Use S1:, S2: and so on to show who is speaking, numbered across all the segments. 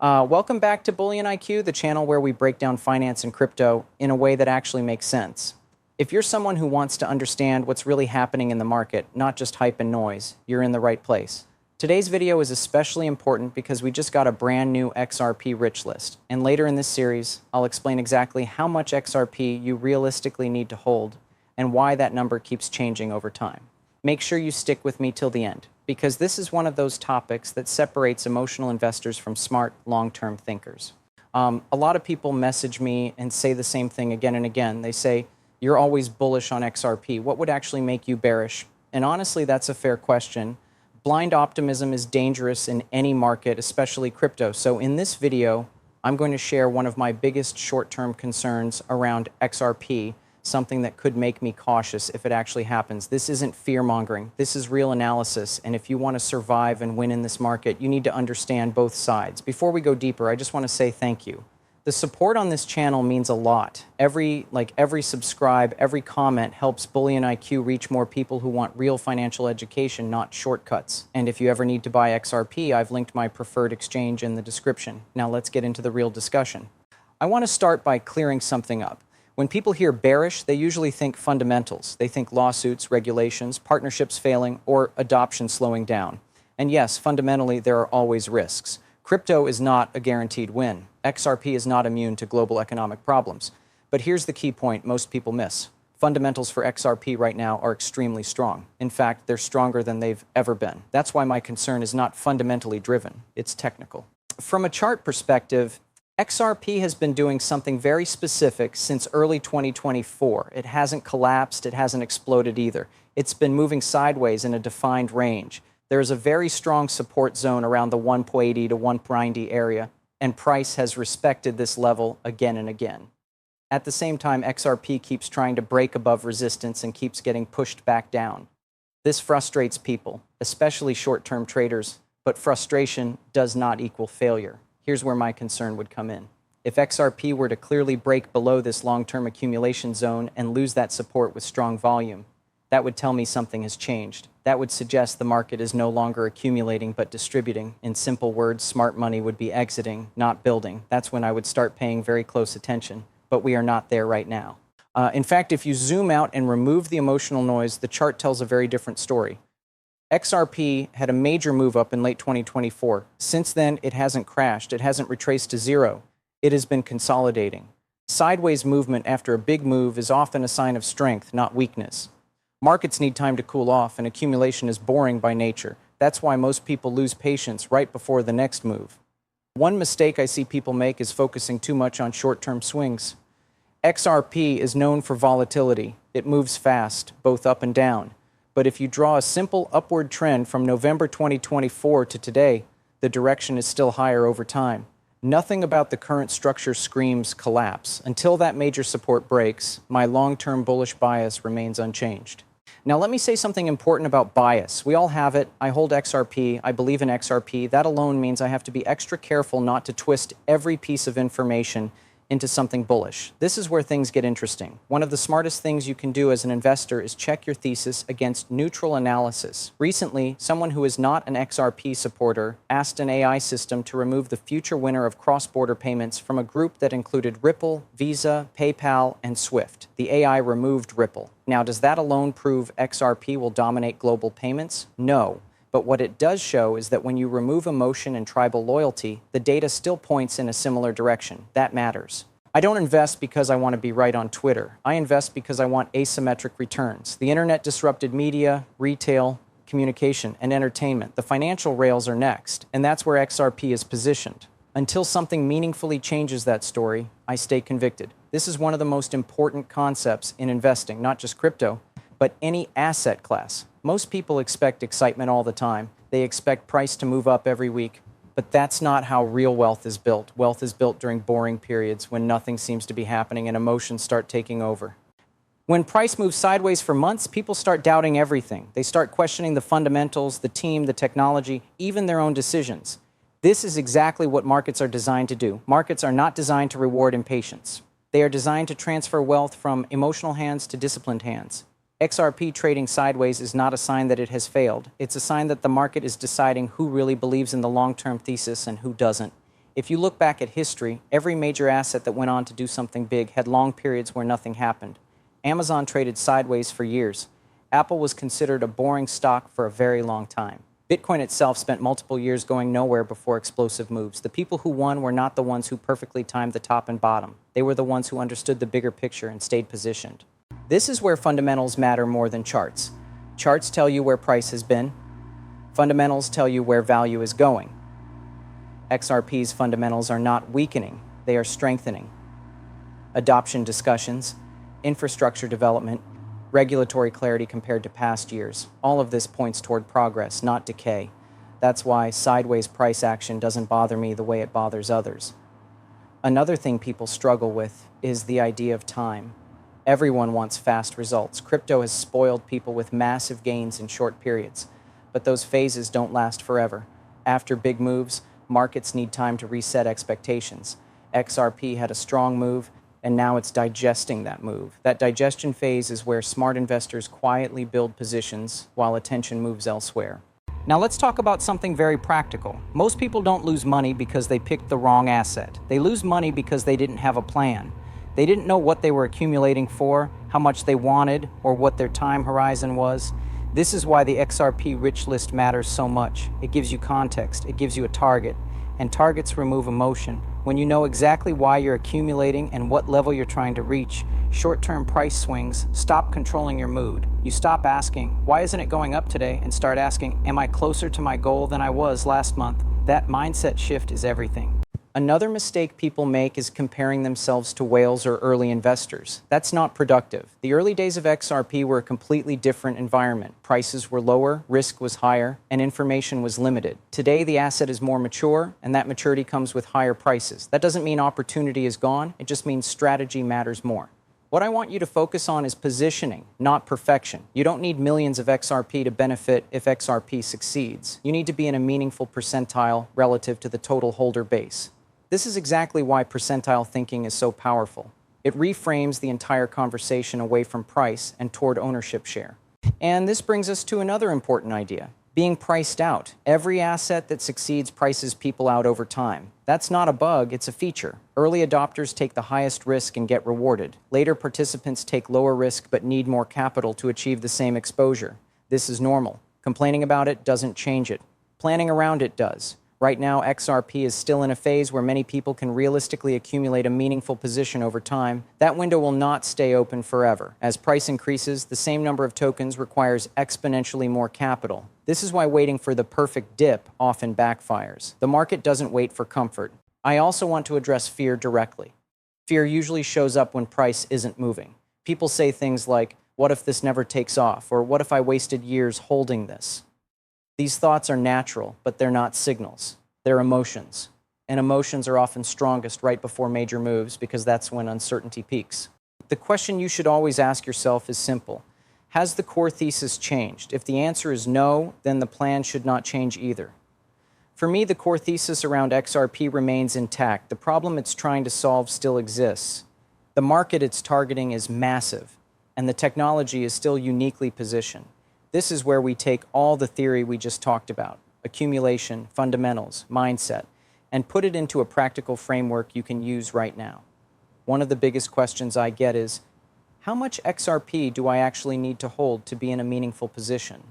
S1: Welcome back to BullionIQ, the channel where we break down finance and crypto in a way that actually makes sense. If you're someone who wants to understand what's really happening in the market, not just hype and noise, you're in the right place. Today's video is especially important because we just got a brand new XRP rich list, and later in this series, I'll explain exactly how much XRP you realistically need to hold and why that number keeps changing over time. Make sure you stick with me till the end, because this is one of those topics that separates emotional investors from smart, long-term thinkers. A lot of people message me and say the same thing again and again. They say, you're always bullish on XRP. What would actually make you bearish? And honestly, that's a fair question. Blind optimism is dangerous in any market, especially crypto. So in this video, I'm going to share one of my biggest short-term concerns around XRP, something that could make me cautious if it actually happens. This isn't fear-mongering. This is real analysis. And if you want to survive and win in this market, you need to understand both sides. Before we go deeper, I just want to say thank you. The support on this channel means a lot. Every subscribe, every comment helps BullionIQ reach more people who want real financial education, not shortcuts. And if you ever need to buy XRP, I've linked my preferred exchange in the description. Now let's get into the real discussion. I want to start by clearing something up. When people hear bearish, they usually think fundamentals. They think lawsuits, regulations, partnerships failing, or adoption slowing down. And yes, fundamentally, there are always risks. Crypto is not a guaranteed win. XRP is not immune to global economic problems. But here's the key point most people miss. Fundamentals for XRP right now are extremely strong. In fact, they're stronger than they've ever been. That's why my concern is not fundamentally driven. It's technical. From a chart perspective, XRP has been doing something very specific since early 2024. It hasn't collapsed, it hasn't exploded either. It's been moving sideways in a defined range. There is a very strong support zone around the 180 to 190 area, and price has respected this level again and again. At the same time, XRP keeps trying to break above resistance and keeps getting pushed back down. This frustrates people, especially short-term traders, but frustration does not equal failure. Here's where my concern would come in. If XRP were to clearly break below this long-term accumulation zone and lose that support with strong volume, that would tell me something has changed. That would suggest the market is no longer accumulating but distributing. In simple words, smart money would be exiting, not building. That's when I would start paying very close attention. But we are not there right now. In fact, if you zoom out and remove the emotional noise, the chart tells a very different story. XRP had a major move up in late 2024. Since then, it hasn't crashed. It hasn't retraced to zero. It has been consolidating. Sideways movement after a big move is often a sign of strength, not weakness. Markets need time to cool off, and accumulation is boring by nature. That's why most people lose patience right before the next move. One mistake I see people make is focusing too much on short-term swings. XRP is known for volatility. It moves fast, both up and down. But if you draw a simple upward trend from November 2024 to today, the direction is still higher over time. Nothing about the current structure screams collapse. Until that major support breaks, my long-term bullish bias remains unchanged. Now let me say something important about bias. We all have it. I hold XRP. I believe in XRP. That alone means I have to be extra careful not to twist every piece of information into something bullish. This is where things get interesting. One of the smartest things you can do as an investor is check your thesis against neutral analysis. Recently, someone who is not an XRP supporter asked an AI system to remove the future winner of cross-border payments from a group that included Ripple, Visa, PayPal, and Swift. The AI removed Ripple. Now, does that alone prove XRP will dominate global payments? No. But what it does show is that when you remove emotion and tribal loyalty, the data still points in a similar direction. That matters. I don't invest because I want to be right on Twitter. I invest because I want asymmetric returns. The internet disrupted media, retail, communication, and entertainment. The financial rails are next, and that's where XRP is positioned. Until something meaningfully changes that story, I stay convicted. This is one of the most important concepts in investing, not just crypto, but any asset class. Most people expect excitement all the time. They expect price to move up every week. But that's not how real wealth is built. Wealth is built during boring periods when nothing seems to be happening and emotions start taking over. When price moves sideways for months, people start doubting everything. They start questioning the fundamentals, the team, the technology, even their own decisions. This is exactly what markets are designed to do. Markets are not designed to reward impatience. They are designed to transfer wealth from emotional hands to disciplined hands. XRP trading sideways is not a sign that it has failed. It's a sign that the market is deciding who really believes in the long-term thesis and who doesn't. If you look back at history, every major asset that went on to do something big had long periods where nothing happened. Amazon traded sideways for years. Apple was considered a boring stock for a very long time. Bitcoin itself spent multiple years going nowhere before explosive moves. The people who won were not the ones who perfectly timed the top and bottom. They were the ones who understood the bigger picture and stayed positioned. This is where fundamentals matter more than charts. Charts tell you where price has been. Fundamentals tell you where value is going. XRP's fundamentals are not weakening, they are strengthening. Adoption discussions, infrastructure development, regulatory clarity compared to past years. All of this points toward progress, not decay. That's why sideways price action doesn't bother me the way it bothers others. Another thing people struggle with is the idea of time. Everyone wants fast results. Crypto has spoiled people with massive gains in short periods, but those phases don't last forever. After big moves, markets need time to reset expectations. XRP had a strong move, and now it's digesting that move. That digestion phase is where smart investors quietly build positions while attention moves elsewhere. Now let's talk about something very practical. Most people don't lose money because they picked the wrong asset. They lose money because they didn't have a plan. They didn't know what they were accumulating for, how much they wanted, or what their time horizon was. This is why the XRP rich list matters so much. It gives you context, it gives you a target, and targets remove emotion. When you know exactly why you're accumulating and what level you're trying to reach, short-term price swings stop controlling your mood. You stop asking, why isn't it going up today, and start asking, am I closer to my goal than I was last month? That mindset shift is everything. Another mistake people make is comparing themselves to whales or early investors. That's not productive. The early days of XRP were a completely different environment. Prices were lower, risk was higher, and information was limited. Today, the asset is more mature, and that maturity comes with higher prices. That doesn't mean opportunity is gone, it just means strategy matters more. What I want you to focus on is positioning, not perfection. You don't need millions of XRP to benefit if XRP succeeds. You need to be in a meaningful percentile relative to the total holder base. This is exactly why percentile thinking is so powerful. It reframes the entire conversation away from price and toward ownership share. And this brings us to another important idea, being priced out. Every asset that succeeds prices people out over time. That's not a bug, it's a feature. Early adopters take the highest risk and get rewarded. Later participants take lower risk but need more capital to achieve the same exposure. This is normal. Complaining about it doesn't change it. Planning around it does. Right now, XRP is still in a phase where many people can realistically accumulate a meaningful position over time. That window will not stay open forever. As price increases, the same number of tokens requires exponentially more capital. This is why waiting for the perfect dip often backfires. The market doesn't wait for comfort. I also want to address fear directly. Fear usually shows up when price isn't moving. People say things like, what if this never takes off? Or what if I wasted years holding this? These thoughts are natural, but they're not signals. They're emotions. And emotions are often strongest right before major moves because that's when uncertainty peaks. The question you should always ask yourself is simple. Has the core thesis changed? If the answer is no, then the plan should not change either. For me, the core thesis around XRP remains intact. The problem it's trying to solve still exists. The market it's targeting is massive, and the technology is still uniquely positioned. This is where we take all the theory we just talked about, accumulation, fundamentals, mindset, and put it into a practical framework you can use right now. One of the biggest questions I get is, how much XRP do I actually need to hold to be in a meaningful position?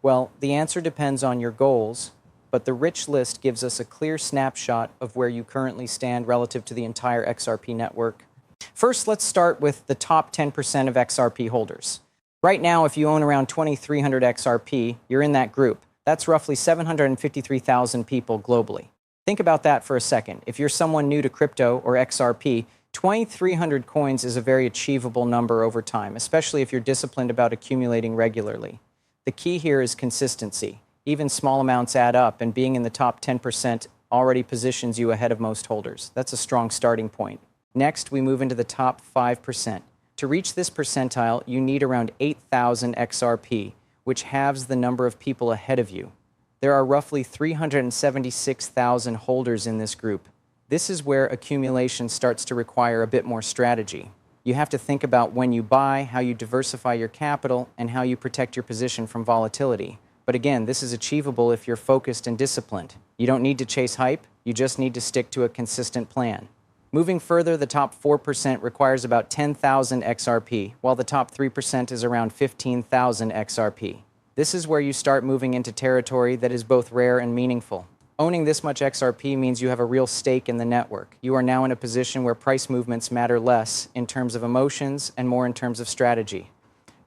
S1: Well, the answer depends on your goals, but the rich list gives us a clear snapshot of where you currently stand relative to the entire XRP network. First, let's start with the top 10% of XRP holders. Right now, if you own around 2,300 XRP, you're in that group. That's roughly 753,000 people globally. Think about that for a second. If you're someone new to crypto or XRP, 2,300 coins is a very achievable number over time, especially if you're disciplined about accumulating regularly. The key here is consistency. Even small amounts add up, and being in the top 10% already positions you ahead of most holders. That's a strong starting point. Next, we move into the top 5%. To reach this percentile, you need around 8,000 XRP, which halves the number of people ahead of you. There are roughly 376,000 holders in this group. This is where accumulation starts to require a bit more strategy. You have to think about when you buy, how you diversify your capital, and how you protect your position from volatility. But again, this is achievable if you're focused and disciplined. You don't need to chase hype, you just need to stick to a consistent plan. Moving further, the top 4% requires about 10,000 XRP, while the top 3% is around 15,000 XRP. This is where you start moving into territory that is both rare and meaningful. Owning this much XRP means you have a real stake in the network. You are now in a position where price movements matter less in terms of emotions and more in terms of strategy.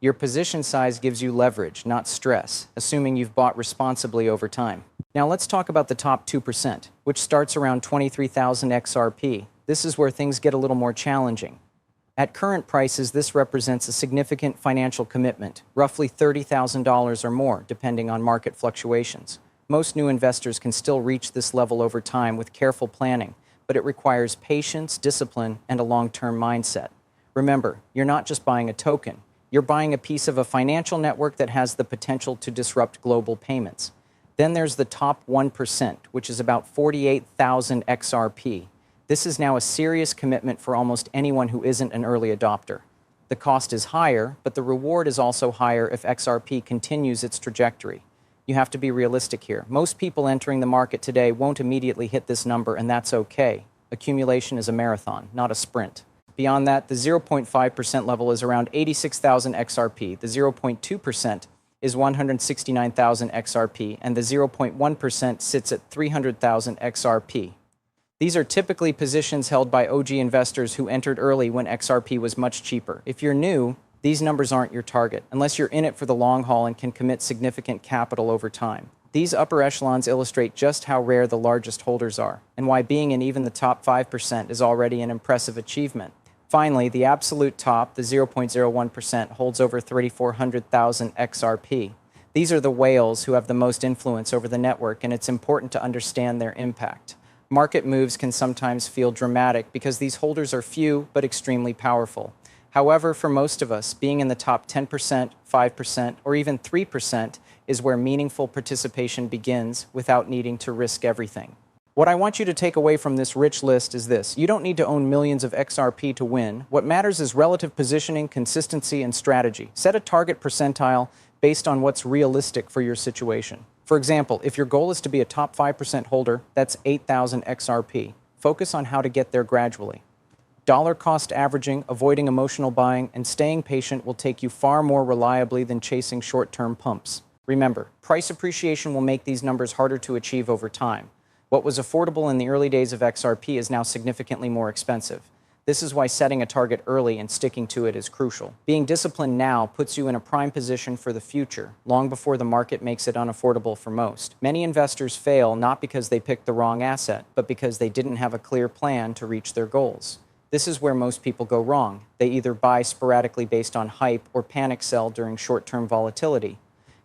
S1: Your position size gives you leverage, not stress, assuming you've bought responsibly over time. Now let's talk about the top 2%, which starts around 23,000 XRP. This is where things get a little more challenging. At current prices, this represents a significant financial commitment, roughly $30,000 or more, depending on market fluctuations. Most new investors can still reach this level over time with careful planning, but it requires patience, discipline, and a long-term mindset. Remember, you're not just buying a token. You're buying a piece of a financial network that has the potential to disrupt global payments. Then there's the top 1%, which is about 48,000 XRP. This is now a serious commitment for almost anyone who isn't an early adopter. The cost is higher, but the reward is also higher if XRP continues its trajectory. You have to be realistic here. Most people entering the market today won't immediately hit this number, and that's okay. Accumulation is a marathon, not a sprint. Beyond that, the 0.5% level is around 86,000 XRP, the 0.2% is 169,000 XRP, and the 0.1% sits at 300,000 XRP. These are typically positions held by OG investors who entered early when XRP was much cheaper. If you're new, these numbers aren't your target, unless you're in it for the long haul and can commit significant capital over time. These upper echelons illustrate just how rare the largest holders are, and why being in even the top 5% is already an impressive achievement. Finally, the absolute top, the 0.01%, holds over 3,400,000 XRP. These are the whales who have the most influence over the network, and it's important to understand their impact. Market moves can sometimes feel dramatic because these holders are few but extremely powerful. However, for most of us, being in the top 10%, 5%, or even 3% is where meaningful participation begins without needing to risk everything. What I want you to take away from this rich list is this: you don't need to own millions of XRP to win. What matters is relative positioning, consistency, and strategy. Set a target percentile based on what's realistic for your situation. For example, if your goal is to be a top 5% holder, that's 8,000 XRP. Focus on how to get there gradually. Dollar cost averaging, avoiding emotional buying, and staying patient will take you far more reliably than chasing short-term pumps. Remember, price appreciation will make these numbers harder to achieve over time. What was affordable in the early days of XRP is now significantly more expensive. This is why setting a target early and sticking to it is crucial. Being disciplined now puts you in a prime position for the future, long before the market makes it unaffordable for most. Many investors fail not because they picked the wrong asset, but because they didn't have a clear plan to reach their goals. This is where most people go wrong. They either buy sporadically based on hype or panic sell during short-term volatility.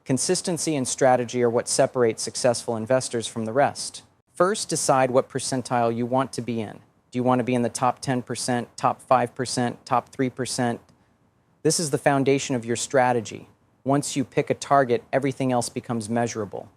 S1: Consistency and strategy are what separate successful investors from the rest. First, decide what percentile you want to be in. Do you want to be in the top 10%, top 5%, top 3%? This is the foundation of your strategy. Once you pick a target, everything else becomes measurable.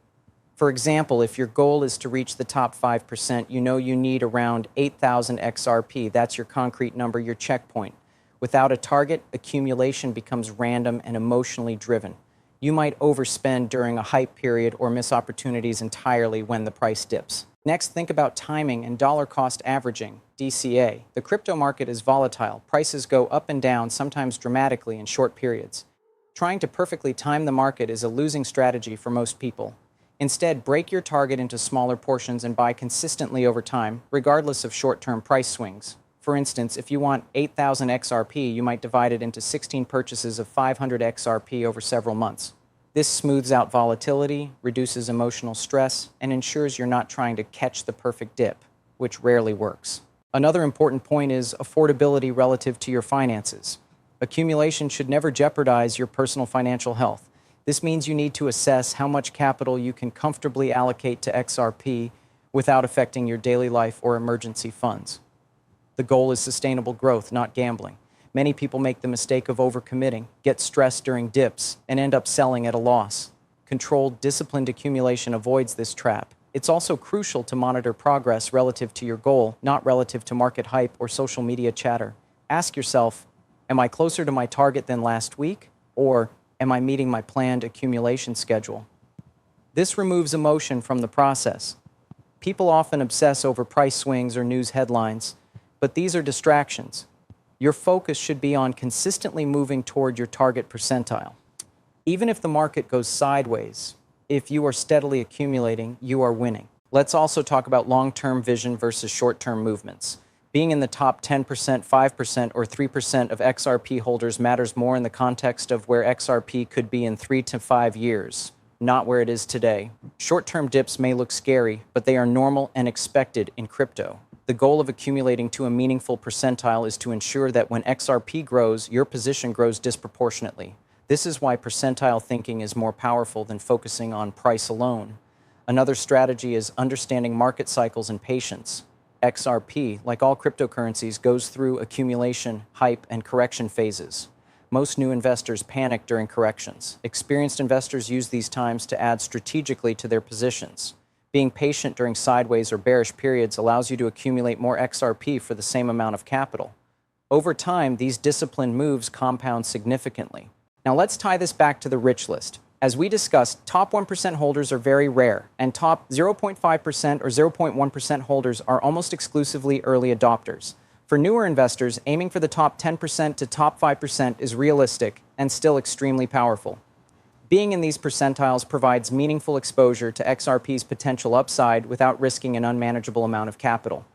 S1: For example, if your goal is to reach the top 5%, you know you need around 8,000 XRP. That's your concrete number, your checkpoint. Without a target, accumulation becomes random and emotionally driven. You might overspend during a hype period or miss opportunities entirely when the price dips. Next, think about timing and dollar cost averaging, DCA. The crypto market is volatile. Prices go up and down, sometimes dramatically in short periods. Trying to perfectly time the market is a losing strategy for most people. Instead, break your target into smaller portions and buy consistently over time, regardless of short-term price swings. For instance, if you want 8,000 XRP, you might divide it into 16 purchases of 500 XRP over several months. This smooths out volatility, reduces emotional stress, and ensures you're not trying to catch the perfect dip, which rarely works. Another important point is affordability relative to your finances. Accumulation should never jeopardize your personal financial health. This means you need to assess how much capital you can comfortably allocate to XRP without affecting your daily life or emergency funds. The goal is sustainable growth, not gambling. Many people make the mistake of overcommitting, get stressed during dips, and end up selling at a loss. Controlled, disciplined accumulation avoids this trap. It's also crucial to monitor progress relative to your goal, not relative to market hype or social media chatter. Ask yourself, am I closer to my target than last week? Or am I meeting my planned accumulation schedule? This removes emotion from the process. People often obsess over price swings or news headlines, but these are distractions. Your focus should be on consistently moving toward your target percentile. Even if the market goes sideways, if you are steadily accumulating, you are winning. Let's also talk about long-term vision versus short-term movements. Being in the top 10%, 5%, or 3% of XRP holders matters more in the context of where XRP could be in 3 to 5 years, not where it is today. Short-term dips may look scary, but they are normal and expected in crypto. The goal of accumulating to a meaningful percentile is to ensure that when XRP grows, your position grows disproportionately. This is why percentile thinking is more powerful than focusing on price alone. Another strategy is understanding market cycles and patience. XRP, like all cryptocurrencies, goes through accumulation, hype, and correction phases. Most new investors panic during corrections. Experienced investors use these times to add strategically to their positions. Being patient during sideways or bearish periods allows you to accumulate more XRP for the same amount of capital. Over time, these disciplined moves compound significantly. Now let's tie this back to the rich list. As we discussed, top 1% holders are very rare, and top 0.5% or 0.1% holders are almost exclusively early adopters. For newer investors, aiming for the top 10% to top 5% is realistic and still extremely powerful. Being in these percentiles provides meaningful exposure to XRP's potential upside without risking an unmanageable amount of capital.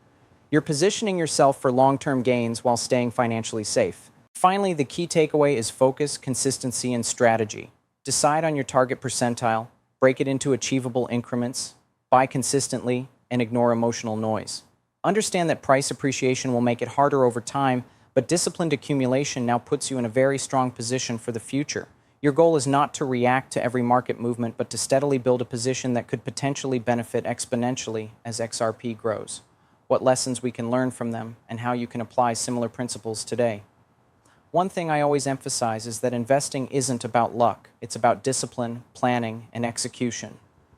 S1: You're positioning yourself for long-term gains while staying financially safe. Finally, the key takeaway is focus, consistency, and strategy. Decide on your target percentile, break it into achievable increments, buy consistently, and ignore emotional noise. Understand that price appreciation will make it harder over time, but disciplined accumulation now puts you in a very strong position for the future. Your goal is not to react to every market movement, but to steadily build a position that could potentially benefit exponentially as XRP grows. What lessons we can learn from them, and how you can apply similar principles today. One thing I always emphasize is that investing isn't about luck. It's about discipline, planning, and execution.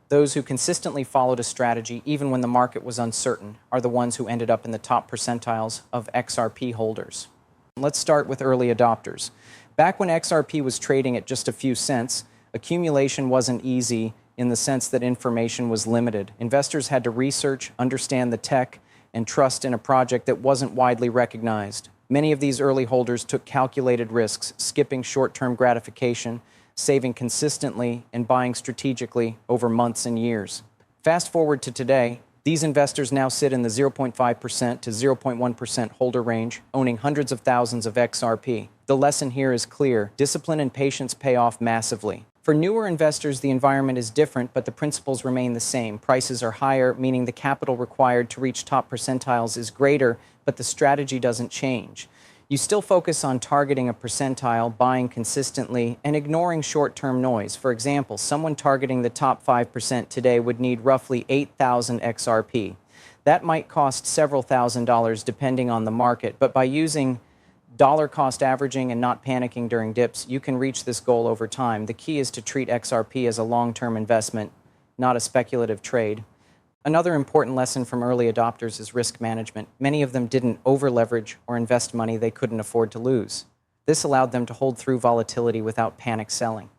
S1: Those who consistently followed a strategy, even when the market was uncertain, are the ones who ended up in the top percentiles of XRP holders. Let's start with early adopters. Back when XRP was trading at just a few cents, accumulation wasn't easy in the sense that information was limited. Investors had to research, understand the tech, and trust in a project that wasn't widely recognized. Many of these early holders took calculated risks, skipping short-term gratification, saving consistently, and buying strategically over months and years. Fast forward to today, these investors now sit in the 0.5% to 0.1% holder range, owning hundreds of thousands of XRP. The lesson here is clear: discipline and patience pay off massively. For newer investors, the environment is different, but the principles remain the same. Prices are higher, meaning the capital required to reach top percentiles is greater, but the strategy doesn't change. You still focus on targeting a percentile, buying consistently, and ignoring short-term noise. For example, someone targeting the top 5% today would need roughly 8,000 XRP. That might cost several $1,000s depending on the market, but by using dollar cost averaging and not panicking during dips, you can reach this goal over time. The key is to treat XRP as a long-term investment, not a speculative trade. Another important lesson from early adopters is risk management. Many of them didn't over-leverage or invest money they couldn't afford to lose. This allowed them to hold through volatility without panic selling.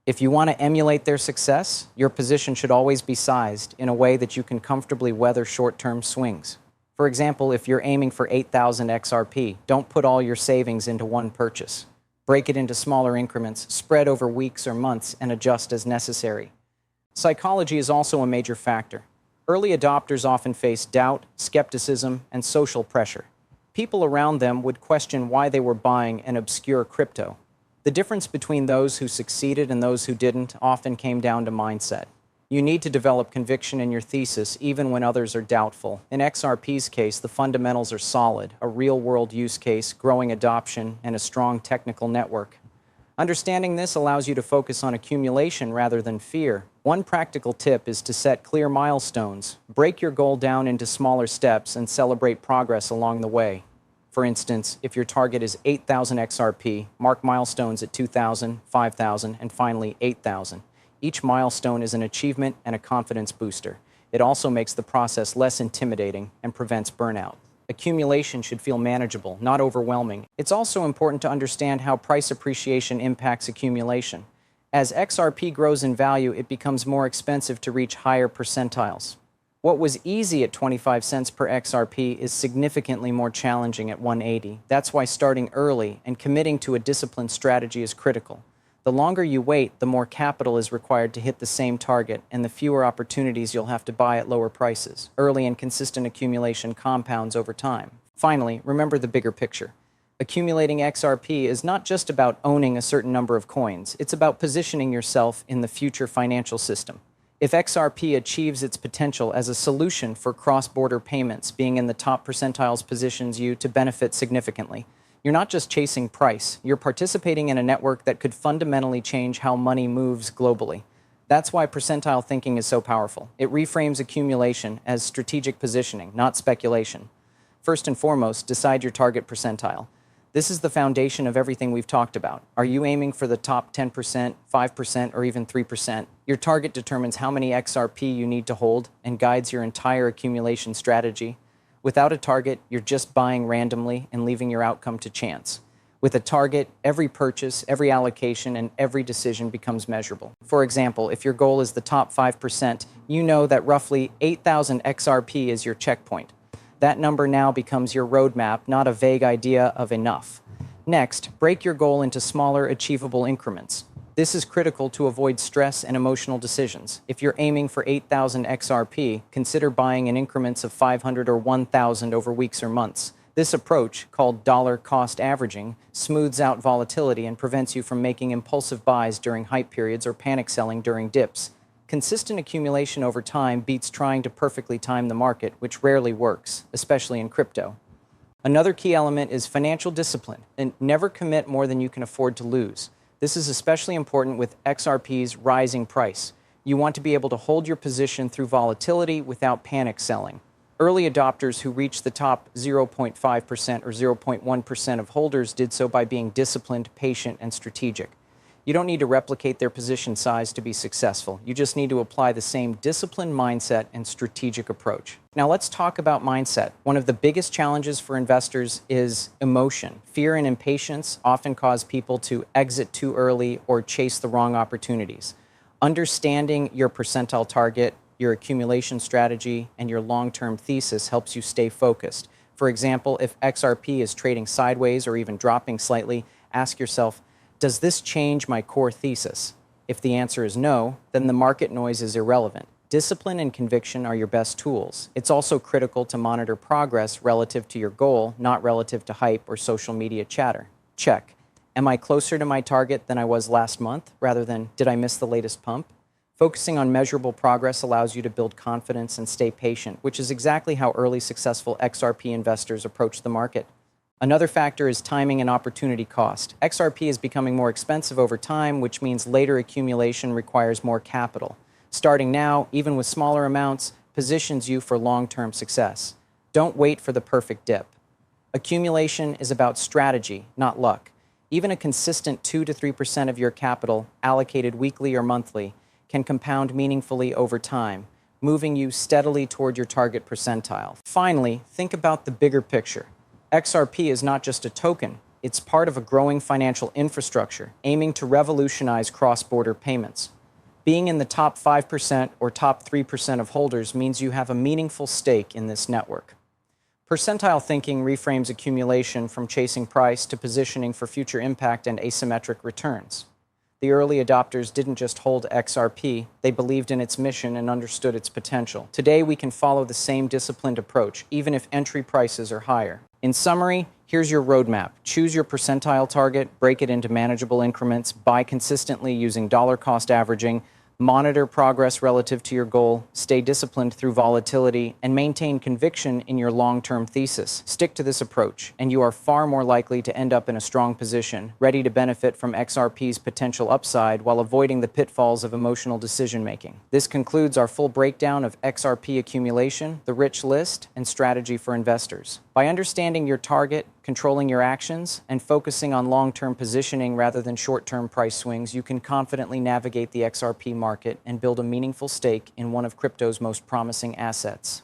S1: If you want to emulate their success, your position should always be sized in a way that you can comfortably weather short-term swings. For example, if you're aiming for 8,000 XRP, don't put all your savings into one purchase. Break it into smaller increments, spread over weeks or months, and adjust as necessary. Psychology is also a major factor. Early adopters often face doubt, skepticism, and social pressure. People around them would question why they were buying an obscure crypto. The difference between those who succeeded and those who didn't often came down to mindset. You need to develop conviction in your thesis even when others are doubtful. In XRP's case, the fundamentals are solid: a real-world use case, growing adoption, and a strong technical network. Understanding this allows you to focus on accumulation rather than fear. One practical tip is to set clear milestones. Break your goal down into smaller steps and celebrate progress along the way. For instance, if your target is 8,000 XRP, mark milestones at 2,000, 5,000, and finally 8,000. Each milestone is an achievement and a confidence booster. It also makes the process less intimidating and prevents burnout. Accumulation should feel manageable, not overwhelming. It's also important to understand how price appreciation impacts accumulation. As XRP grows in value, it becomes more expensive to reach higher percentiles. What was easy at 25 cents per XRP is significantly more challenging at 180. That's why starting early and committing to a disciplined strategy is critical. The longer you wait, the more capital is required to hit the same target, and the fewer opportunities you'll have to buy at lower prices. Early and consistent accumulation compounds over time. Finally, remember the bigger picture. Accumulating XRP is not just about owning a certain number of coins. It's about positioning yourself in the future financial system. If XRP achieves its potential as a solution for cross-border payments, being in the top percentiles positions you to benefit significantly. You're not just chasing price, you're participating in a network that could fundamentally change how money moves globally. That's why percentile thinking is so powerful. It reframes accumulation as strategic positioning, not speculation. First and foremost, decide your target percentile. This is the foundation of everything we've talked about. Are you aiming for the top 10%, 5%, or even 3%? Your target determines how many XRP you need to hold and guides your entire accumulation strategy. Without a target, you're just buying randomly and leaving your outcome to chance. With a target, every purchase, every allocation, and every decision becomes measurable. For example, if your goal is the top 5%, you know that roughly 8,000 XRP is your checkpoint. That number now becomes your roadmap, not a vague idea of enough. Next, break your goal into smaller, achievable increments. This is critical to avoid stress and emotional decisions. If you're aiming for 8,000 XRP, consider buying in increments of 500 or 1,000 over weeks or months. This approach, called dollar cost averaging, smooths out volatility and prevents you from making impulsive buys during hype periods or panic selling during dips. Consistent accumulation over time beats trying to perfectly time the market, which rarely works, especially in crypto. Another key element is financial discipline, and never commit more than you can afford to lose. This is especially important with XRP's rising price. You want to be able to hold your position through volatility without panic selling. Early adopters who reached the top 0.5% or 0.1% of holders did so by being disciplined, patient, and strategic. You don't need to replicate their position size to be successful. You just need to apply the same disciplined mindset and strategic approach. Now let's talk about mindset. One of the biggest challenges for investors is emotion. Fear and impatience often cause people to exit too early or chase the wrong opportunities. Understanding your percentile target, your accumulation strategy, and your long-term thesis helps you stay focused. For example, if XRP is trading sideways or even dropping slightly, ask yourself, does this change my core thesis? If the answer is no, then the market noise is irrelevant. Discipline and conviction are your best tools. It's also critical to monitor progress relative to your goal, not relative to hype or social media chatter. Check. Am I closer to my target than I was last month, rather than did I miss the latest pump? Focusing on measurable progress allows you to build confidence and stay patient, which is exactly how early successful XRP investors approach the market. Another factor is timing and opportunity cost. XRP is becoming more expensive over time, which means later accumulation requires more capital. Starting now, even with smaller amounts, positions you for long-term success. Don't wait for the perfect dip. Accumulation is about strategy, not luck. Even a consistent 2 to 3% of your capital, allocated weekly or monthly, can compound meaningfully over time, moving you steadily toward your target percentile. Finally, think about the bigger picture. XRP is not just a token, it's part of a growing financial infrastructure aiming to revolutionize cross-border payments. Being in the top 5% or top 3% of holders means you have a meaningful stake in this network. Percentile thinking reframes accumulation from chasing price to positioning for future impact and asymmetric returns. The early adopters didn't just hold XRP, they believed in its mission and understood its potential. Today, we can follow the same disciplined approach, even if entry prices are higher. In summary, here's your roadmap. Choose your percentile target, break it into manageable increments, buy consistently using dollar cost averaging, monitor progress relative to your goal, stay disciplined through volatility, and maintain conviction in your long-term thesis. Stick to this approach, and you are far more likely to end up in a strong position, ready to benefit from XRP's potential upside while avoiding the pitfalls of emotional decision-making. This concludes our full breakdown of XRP accumulation, the rich list, and strategy for investors. By understanding your target, controlling your actions, and focusing on long-term positioning rather than short-term price swings, you can confidently navigate the XRP market and build a meaningful stake in one of crypto's most promising assets.